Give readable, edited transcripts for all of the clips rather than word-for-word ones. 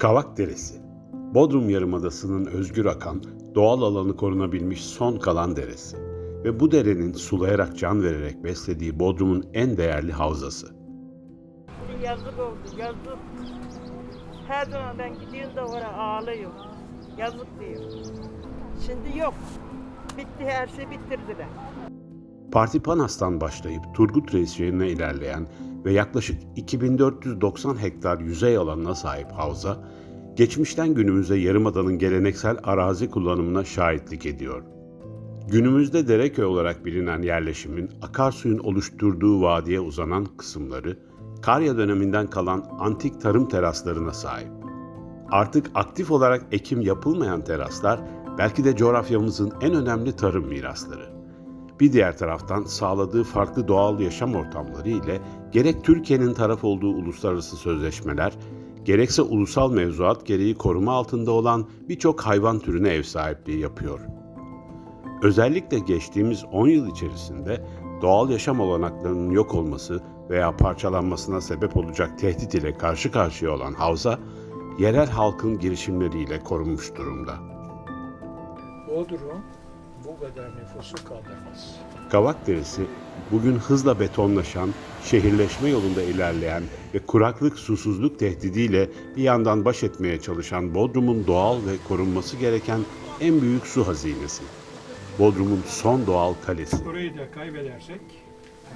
Kavak Deresi, Bodrum Yarımadası'nın özgür akan, doğal alanı korunabilmiş son kalan deresi ve bu derenin sulayarak can vererek beslediği Bodrum'un en değerli havzası. Yazık oldu, yazık. Her zaman ben gidiyorum da oraya ağlıyorum. Yazık diyor. Şimdi yok. Bitti, her şey bitirdiler. Parti Panas'tan başlayıp Turgut Reis yerine ilerleyen ve yaklaşık 2490 hektar yüzey alanına sahip havza, geçmişten günümüze Yarımada'nın geleneksel arazi kullanımına şahitlik ediyor. Günümüzde Dereköy olarak bilinen yerleşimin akarsuyun oluşturduğu vadiye uzanan kısımları, Karya döneminden kalan antik tarım teraslarına sahip. Artık aktif olarak ekim yapılmayan teraslar, belki de coğrafyamızın en önemli tarım mirasları. Bir diğer taraftan sağladığı farklı doğal yaşam ortamları ile gerek Türkiye'nin taraf olduğu uluslararası sözleşmeler, gerekse ulusal mevzuat gereği koruma altında olan birçok hayvan türüne ev sahipliği yapıyor. Özellikle geçtiğimiz 10 yıl içerisinde doğal yaşam olanaklarının yok olması veya parçalanmasına sebep olacak tehdit ile karşı karşıya olan havza, yerel halkın girişimleriyle korunmuş durumda. Bodrum bu kadar nüfusu kaldırmaz. Kavak Deresi, bugün hızla betonlaşan, şehirleşme yolunda ilerleyen ve kuraklık, susuzluk tehdidiyle bir yandan baş etmeye çalışan Bodrum'un doğal ve korunması gereken en büyük su hazinesi. Bodrum'un son doğal kalesi. Burayı da kaybedersek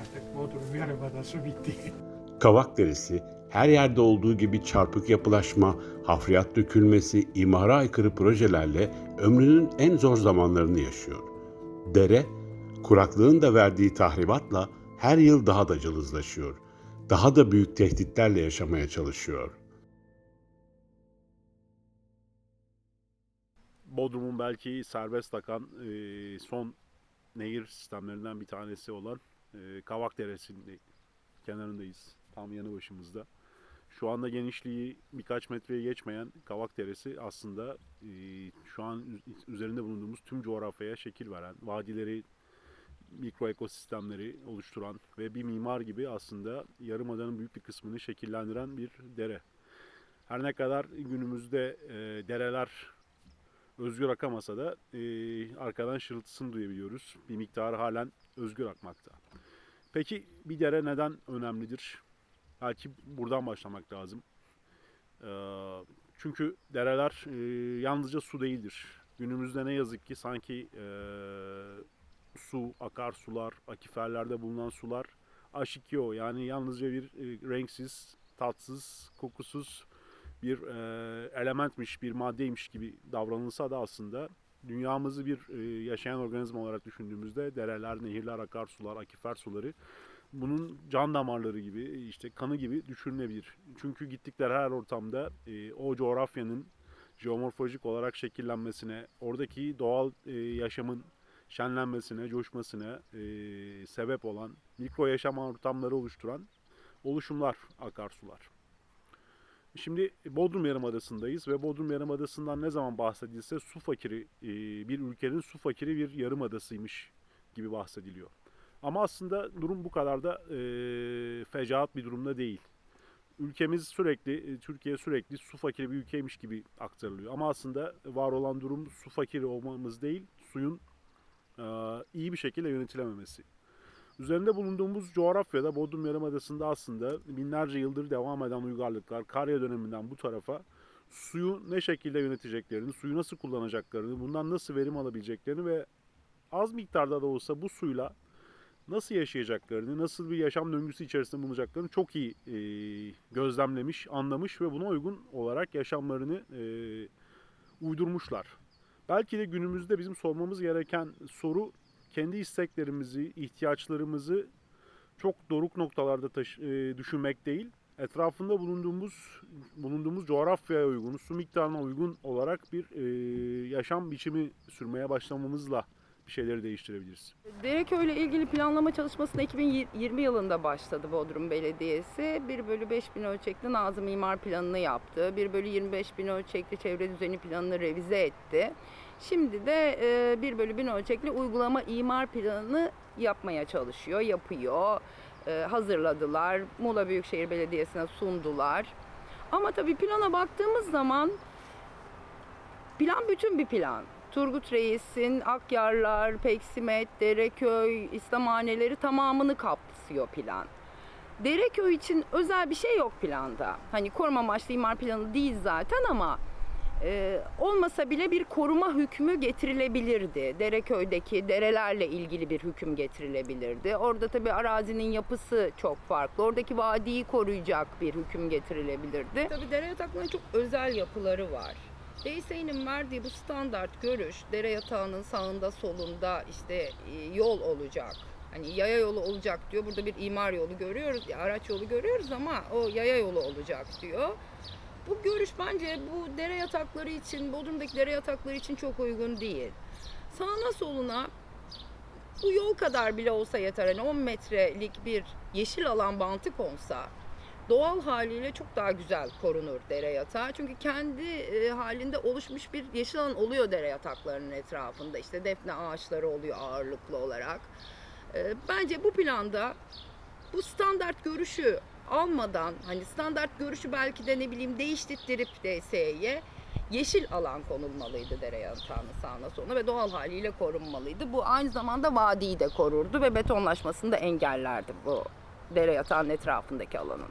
artık Bodrum Yarımadası bitti. Kavak Deresi, her yerde olduğu gibi çarpık yapılaşma, hafriyat dökülmesi, imara aykırı projelerle ömrünün en zor zamanlarını yaşıyor. Dere, kuraklığın da verdiği tahribatla her yıl daha da cılızlaşıyor. Daha da büyük tehditlerle yaşamaya çalışıyor. Bodrum'un belki serbest akan son nehir sistemlerinden bir tanesi olan Kavak Deresi'nin kenarındayız. Tam yanı başımızda. Şu anda genişliği birkaç metreye geçmeyen Kavak Deresi aslında şu an üzerinde bulunduğumuz tüm coğrafyaya şekil veren, vadileri, mikro ekosistemleri oluşturan ve bir mimar gibi aslında Yarımada'nın büyük bir kısmını şekillendiren bir dere. Her ne kadar günümüzde dereler özgür akamasa da arkadan şırıltısını duyabiliyoruz. Bir miktarı halen özgür akmakta. Peki bir dere neden önemlidir? Belki buradan başlamak lazım. Çünkü dereler yalnızca su değildir. Günümüzde ne yazık ki sanki su, akarsular, akiferlerde bulunan sular H2O, yani yalnızca bir renksiz, tatsız, kokusuz bir elementmiş, bir maddeymiş gibi davranılsa da aslında dünyamızı bir yaşayan organizma olarak düşündüğümüzde dereler, nehirler, akarsular, akifer suları bunun can damarları gibi, işte kanı gibi düşünülebilir. Çünkü gittikleri her ortamda o coğrafyanın jeomorfolojik olarak şekillenmesine, oradaki doğal yaşamın şenlenmesine, coşmasına sebep olan, mikro yaşam ortamları oluşturan oluşumlar, akarsular. Şimdi Bodrum Yarımadası'ndayız ve Bodrum Yarımadası'ndan ne zaman bahsedilse su fakiri, bir ülkenin su fakiri bir yarımadasıymış gibi bahsediliyor. Ama aslında durum bu kadar da fecaat bir durumda değil. Ülkemiz sürekli, Türkiye sürekli su fakiri bir ülkeymiş gibi aktarılıyor. Ama aslında var olan durum su fakiri olmamız değil, suyun iyi bir şekilde yönetilememesi. Üzerinde bulunduğumuz coğrafyada Bodrum Yarımadası'nda aslında binlerce yıldır devam eden uygarlıklar Karya döneminden bu tarafa suyu ne şekilde yöneteceklerini, suyu nasıl kullanacaklarını, bundan nasıl verim alabileceklerini ve az miktarda da olsa bu suyla nasıl yaşayacaklarını, nasıl bir yaşam döngüsü içerisinde bulunacaklarını çok iyi gözlemlemiş, anlamış ve buna uygun olarak yaşamlarını uydurmuşlar. Belki de günümüzde bizim sormamız gereken soru, kendi isteklerimizi, ihtiyaçlarımızı çok doruk noktalarda düşünmek değil, etrafında bulunduğumuz coğrafyaya uygun, su miktarına uygun olarak bir yaşam biçimi sürmeye başlamamızla bir şeyleri değiştirebiliriz. Dereköy ile ilgili planlama çalışmasına 2020 yılında başladı Bodrum Belediyesi. 1/5.000 ölçekli Nazım İmar Planı'nı yaptı. 1/25.000 ölçekli çevre düzeni planını revize etti. Şimdi de 1/1000 ölçekli uygulama imar planını yapmaya çalışıyor, yapıyor. Hazırladılar. Muğla Büyükşehir Belediyesi'ne sundular. Ama tabii plana baktığımız zaman plan bütün bir plan. Turgut Reis'in Akyarlar, Peksimet, Dereköy, İslamhaneleri tamamını kapsıyor plan. Dereköy için özel bir şey yok planda. Hani koruma amaçlı imar planı değil zaten ama olmasa bile bir koruma hükmü getirilebilirdi. Dereköy'deki derelerle ilgili bir hüküm getirilebilirdi. Orada tabii arazinin yapısı çok farklı. Oradaki vadiyi koruyacak bir hüküm getirilebilirdi. Tabii dere yataklarının çok özel yapıları var. DSİ'nin verdiği bu standart görüş, dere yatağının sağında solunda işte yol olacak. Hani yaya yolu olacak diyor. Burada bir imar yolu görüyoruz, araç yolu görüyoruz ama o yaya yolu olacak diyor. Bu görüş bence bu dere yatakları için, Bodrum'daki dere yatakları için çok uygun değil. Sağına soluna bu yol kadar bile olsa yeter. Hani 10 metrelik bir yeşil alan bantı konsa doğal haliyle çok daha güzel korunur dere yatağı. Çünkü kendi halinde oluşmuş bir yeşil alan oluyor dere yataklarının etrafında. İşte defne ağaçları oluyor ağırlıklı olarak. Bence bu planda bu standart görüşü almadan, hani standart görüşü belki de ne bileyim değiştirip DSE'ye yeşil alan konulmalıydı dere yatağının sağına soluna ve doğal haliyle korunmalıydı. Bu aynı zamanda vadiyi de korurdu ve betonlaşmasını da engellerdi bu dere yatağının etrafındaki alanın.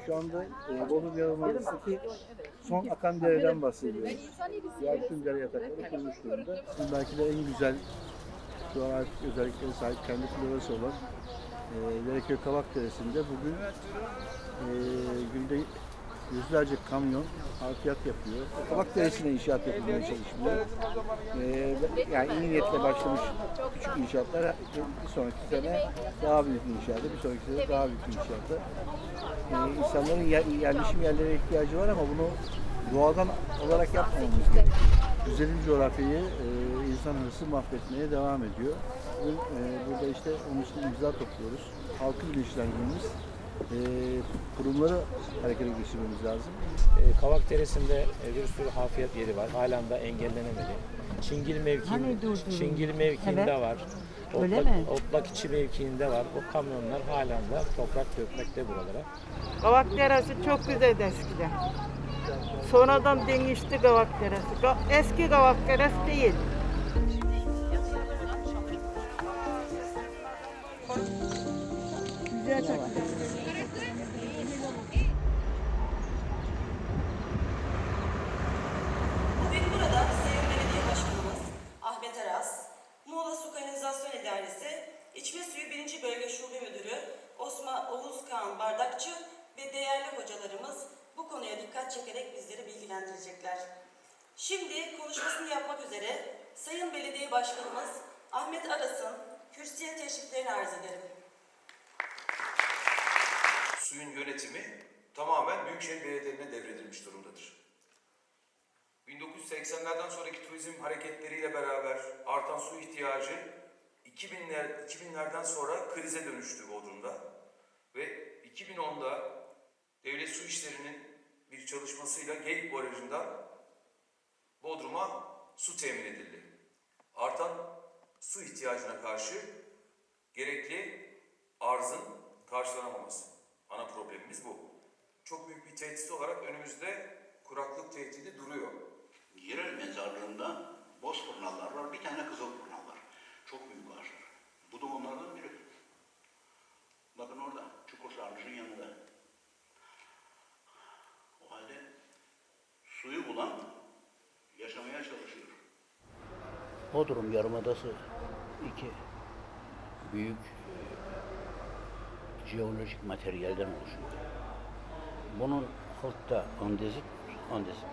Şu anda Bodrum Yarımadası'ndaki son akan dereden bahsediyoruz. Diğer tüm dere yatakları kurulmuş durumda. Bizim belki de en güzel doğal özelliklere sahip kendi florası olan Dereköy Kavak Deresi'nde bugün günde yüzlerce kamyon harfiyat yapıyor. Kavak Deresi'ne inşaat yapılmaya çalışılıyor. Yani iyi niyetle başlamış küçük inşaatlar bir sonraki sene daha büyük inşaata, bir sonraki sene daha büyük inşaata. İnsanların yerleşim yerlere ihtiyacı var ama bunu doğadan olarak yapmamamız gerekiyor. Güzelim coğrafyayı insan hırsı mahvetmeye devam ediyor. Burada işte onun için imza topluyoruz. Halkı bilinçlendirmemiz, kurumları harekete geçirmemiz lazım. Kavak Deresi'nde bir sürü hafriyat yeri var. Halen de engellenemedi. Çingil mevkiinde var. Otlak içi mevkiinde var. O kamyonlar halen de toprak dökmekte buralara. Kavak Deresi çok güzeldi eskiden. Sonradan değişti Kavak Deresi. Eski Kavak Deresi değil. Bugün burada Sayın Belediye Başkanımız Ahmet Aras, Muğla Su Kanalizasyon İdaresi, İçme Suyu 1. Bölge Şube Müdürü Oğuz Kağan Bardakçı ve değerli hocalarımız bu konuya dikkat çekerek bizleri bilgilendirecekler. Şimdi konuşmasını yapmak üzere Sayın Belediye Başkanımız Ahmet Aras'ın kürsüye teşriflerini arz ederim. Suyun yönetimi tamamen Büyükşehir Belediyelerine devredilmiş durumdadır. 1980'lerden sonraki turizm hareketleriyle beraber artan su ihtiyacı 2000'lerden sonra krize dönüştü Bodrum'da ve 2010'da Devlet Su İşleri'nin bir çalışmasıyla Geyik Barajı'ndan Bodrum'a su temin edildi. Artan su ihtiyacına karşı gerekli arzın karşılanamaması. Ana problemimiz bu. Çok büyük bir tehdit olarak önümüzde kuraklık tehdidi duruyor. Yerel mezarlığında boz fırnalar var, bir tane kızıl fırna var. Çok büyük ağaçlar. Bu da onlardan biri. Bakın orada, Çukur Sarnıcı'nın yanında. O halde suyu bulan yaşamaya çalışıyor. Bodrum Yarımadası iki büyük jeolojik materyalden oluşuyor. Bunun altta andezit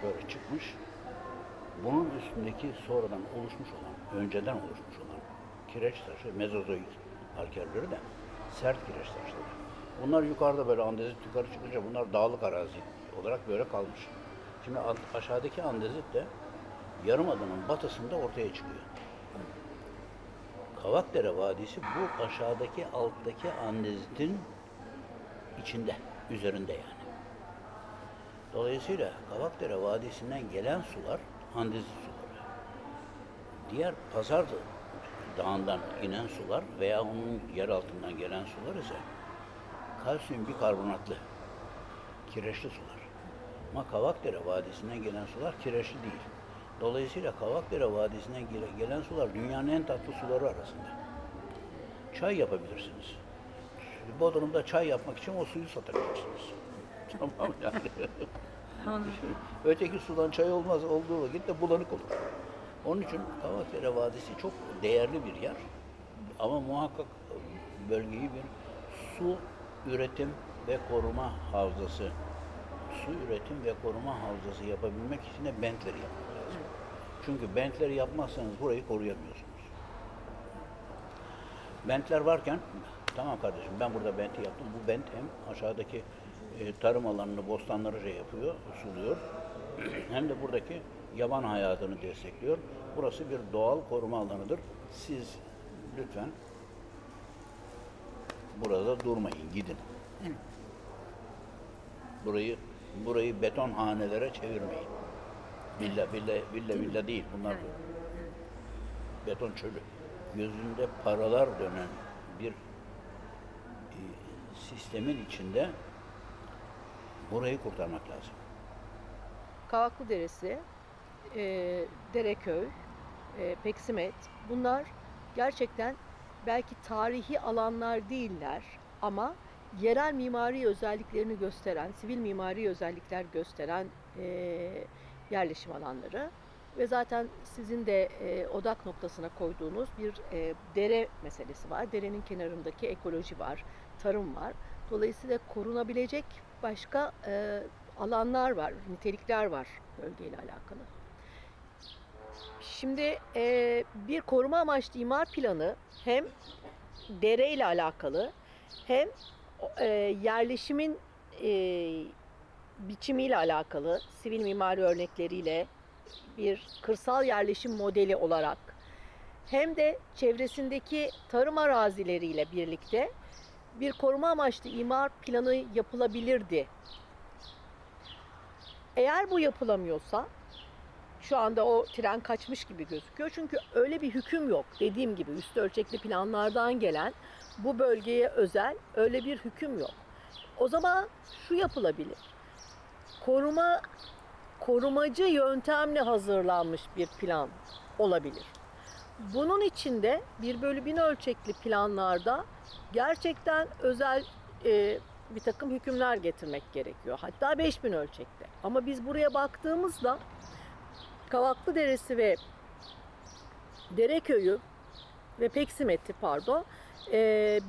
böyle çıkmış. Bunun üstündeki sonradan oluşmuş olan, önceden oluşmuş olan kireç taşı, mezozoik halkaları da sert kireç taşları. Bunlar yukarıda böyle andezit yukarı çıkınca bunlar dağlık arazi olarak böyle kalmış. Şimdi aşağıdaki andezit de Yarımada'nın batısında ortaya çıkıyor. Kavakdere Vadisi bu aşağıdaki alttaki andezitin içinde, üzerinde yani. Dolayısıyla Kavakdere Vadisi'nden gelen sular andezit suları. Diğer Pazar Dağı'ndan inen sular veya onun yer altından gelen sular ise kalsiyum bikarbonatlı, kireçli sular. Ama Kavakdere Vadisi'nden gelen sular kireçli değil. Dolayısıyla Kavakdere Vadisi'nden gelen sular dünyanın en tatlı suları arasında. Çay yapabilirsiniz. Bodrum'da çay yapmak için o suyu satacaksınız. Tamam yani. Öteki sudan çay olmaz, olduğu vakit de bulanık olur. Onun için Kavakdere Vadisi çok değerli bir yer. Ama muhakkak bölgeyi bir su üretim ve koruma havzası, su üretim ve koruma havzası yapabilmek için de bentleri yapmak lazım. Çünkü bentleri yapmazsanız burayı koruyamıyorsunuz. Bentler varken, tamam kardeşim ben burada benti yaptım. Bu bent hem aşağıdaki tarım alanını, bostanları yapıyor, suluyor. Hem de buradaki yaban hayatını destekliyor. Burası bir doğal koruma alanıdır. Siz lütfen burada durmayın, gidin. Burayı beton hanelere çevirmeyin. Villa değil, bunlar beton çölü. Gözünde paralar dönen bir sistemin içinde burayı kurtarmak lazım. Kavaklı Deresi, Dereköy, Peksimet, bunlar gerçekten belki tarihi alanlar değiller ama yerel mimari özelliklerini gösteren, sivil mimari özellikler gösteren yerleşim alanları ve zaten sizin de odak noktasına koyduğunuz bir dere meselesi var. Derenin kenarındaki ekoloji var, tarım var. Dolayısıyla korunabilecek başka alanlar var, nitelikler var bölgeyle alakalı. Şimdi bir koruma amaçlı imar planı hem dereyle alakalı hem yerleşimin biçimiyle alakalı, sivil mimari örnekleriyle bir kırsal yerleşim modeli olarak hem de çevresindeki tarım arazileriyle birlikte bir koruma amaçlı imar planı yapılabilirdi. Eğer bu yapılamıyorsa şu anda o tren kaçmış gibi gözüküyor. Çünkü öyle bir hüküm yok. Dediğim gibi üstü ölçekli planlardan gelen bu bölgeye özel öyle bir hüküm yok. O zaman şu yapılabilir. Korumacı yöntemle hazırlanmış bir plan olabilir. Bunun için de 1/1000 ölçekli planlarda gerçekten özel bir takım hükümler getirmek gerekiyor. Hatta 5000 ölçekte. Ama biz buraya baktığımızda Kavaklı Deresi ve Dereköy'ü ve Peksimet'i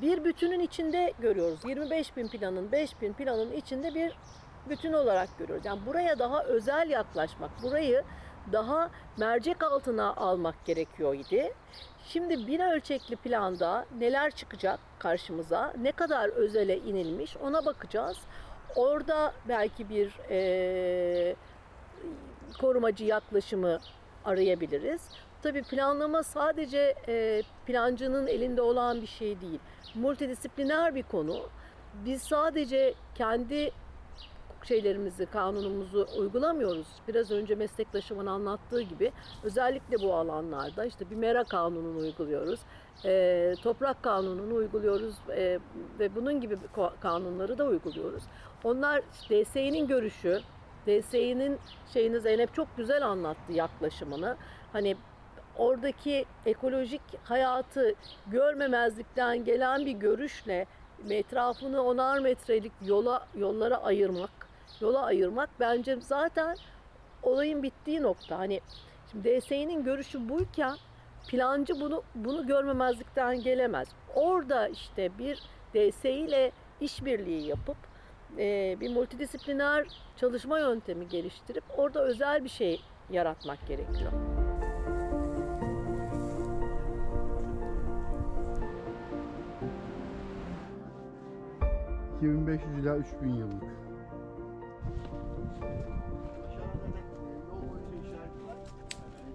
bir bütünün içinde görüyoruz. 25.000 planın, 5.000 planın içinde bir bütün olarak görüyoruz. Yani buraya daha özel yaklaşmak, burayı daha mercek altına almak gerekiyordu. Şimdi 1000 ölçekli planda neler çıkacak karşımıza, ne kadar özele inilmiş ona bakacağız. Orada belki bir korumacı yaklaşımı arayabiliriz. Tabii planlama sadece plancının elinde olan bir şey değil. Multidisipliner bir konu. Biz sadece kendi kanunumuzu uygulamıyoruz. Biraz önce meslektaşımın anlattığı gibi özellikle bu alanlarda işte bir mera kanununu uyguluyoruz. Toprak kanununu uyguluyoruz ve bunun gibi kanunları da uyguluyoruz. Onlar DSİ'nin görüşü, DSİ'nin Zeynep çok güzel anlattı yaklaşımını. Hani oradaki ekolojik hayatı görmemezlikten gelen bir görüşle etrafını 10'ar metrelik yollara ayırmak bence zaten olayın bittiği nokta. Hani şimdi DSİ'nin görüşü buyken plancı bunu görmemezlikten gelemez. Orada işte bir DSİ ile işbirliği yapıp bir multidisipliner çalışma yöntemi geliştirip orada özel bir şey yaratmak gerekiyor. ...2500 ila 3000 yıllık.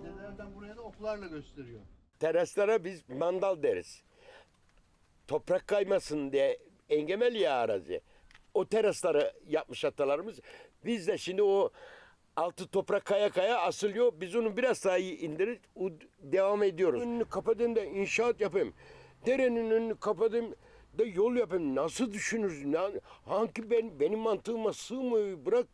Nereden buraya da oklarla gösteriyor. Teraslara biz mandal deriz. Toprak kaymasın diye engemel ya arazi. o terasları yapmış atalarımız. Biz de şimdi o altı toprak kaya kaya asılıyor. Biz onu biraz daha iyi indirip devam ediyoruz. Önünü kapatayım da inşaat yapayım. Derenin önünü kapatayım da yol yapayım. Nasıl düşünürsün? Hangi benim mantığıma sığmıyor? Bırak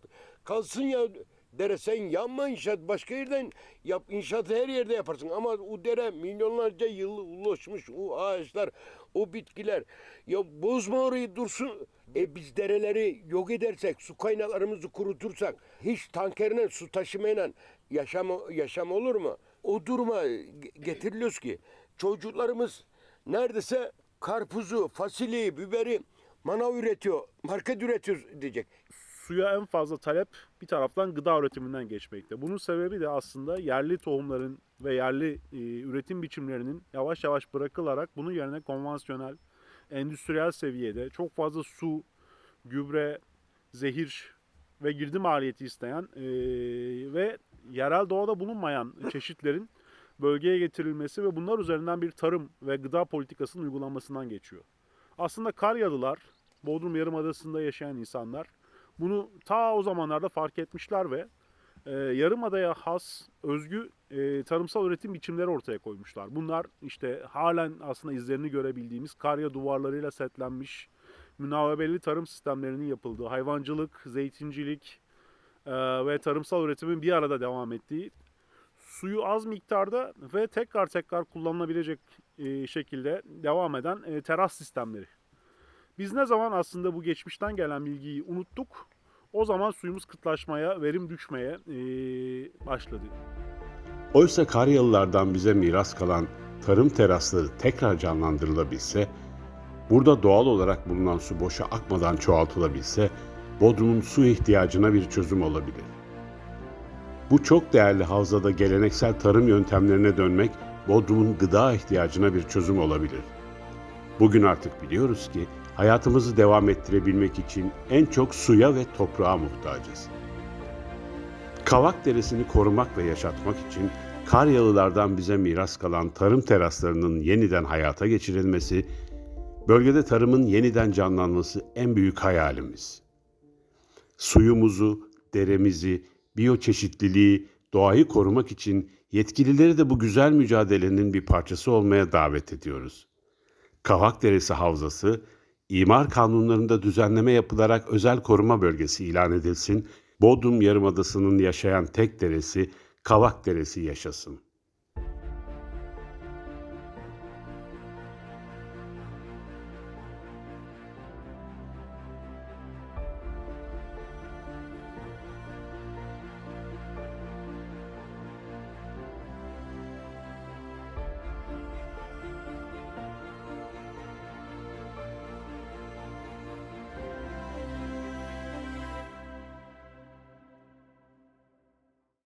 kalsın ya. Dere sen yanma inşaat başka yerden yap, inşaatı her yerde yaparsın ama o dere milyonlarca yıl ulaşmış o ağaçlar, o bitkiler ya bozma orayı dursun. Biz dereleri yok edersek, su kaynaklarımızı kurutursak hiç tankerle su taşımayla yaşam olur mu? O duruma getiriliyoruz ki çocuklarımız neredeyse karpuzu, fasulyeyi, biberi manav üretiyor, market üretiyor diyecek. Suya en fazla talep bir taraftan gıda üretiminden geçmekte. Bunun sebebi de aslında yerli tohumların ve yerli üretim biçimlerinin yavaş yavaş bırakılarak bunun yerine konvansiyonel, endüstriyel seviyede çok fazla su, gübre, zehir ve girdi maliyeti isteyen ve yerel doğada bulunmayan çeşitlerin bölgeye getirilmesi ve bunlar üzerinden bir tarım ve gıda politikasının uygulanmasından geçiyor. Aslında Karyalılar, Bodrum Yarımadası'nda yaşayan insanlar bunu ta o zamanlarda fark etmişler ve Yarımada'ya has, özgü tarımsal üretim biçimleri ortaya koymuşlar. Bunlar işte halen aslında izlerini görebildiğimiz karya duvarlarıyla setlenmiş, münavebeli tarım sistemlerinin yapıldığı, hayvancılık, zeytincilik ve tarımsal üretimin bir arada devam ettiği, suyu az miktarda ve tekrar kullanılabilecek şekilde devam eden teras sistemleri. Biz ne zaman aslında bu geçmişten gelen bilgiyi unuttuk, o zaman suyumuz kıtlaşmaya, verim düşmeye başladı. Oysa Karyalılardan bize miras kalan tarım terasları tekrar canlandırılabilse, burada doğal olarak bulunan su boşa akmadan çoğaltılabilse, Bodrum'un su ihtiyacına bir çözüm olabilir. Bu çok değerli havzada geleneksel tarım yöntemlerine dönmek, Bodrum'un gıda ihtiyacına bir çözüm olabilir. Bugün artık biliyoruz ki, hayatımızı devam ettirebilmek için en çok suya ve toprağa muhtacız. Kavak Deresi'ni korumak ve yaşatmak için Karyalılardan bize miras kalan tarım teraslarının yeniden hayata geçirilmesi, bölgede tarımın yeniden canlanması en büyük hayalimiz. Suyumuzu, deremizi, biyoçeşitliliği, doğayı korumak için yetkilileri de bu güzel mücadelenin bir parçası olmaya davet ediyoruz. Kavak Deresi Havzası, İmar kanunlarında düzenleme yapılarak özel koruma bölgesi ilan edilsin, Bodrum Yarımadası'nın yaşayan tek deresi Kavak Deresi yaşasın.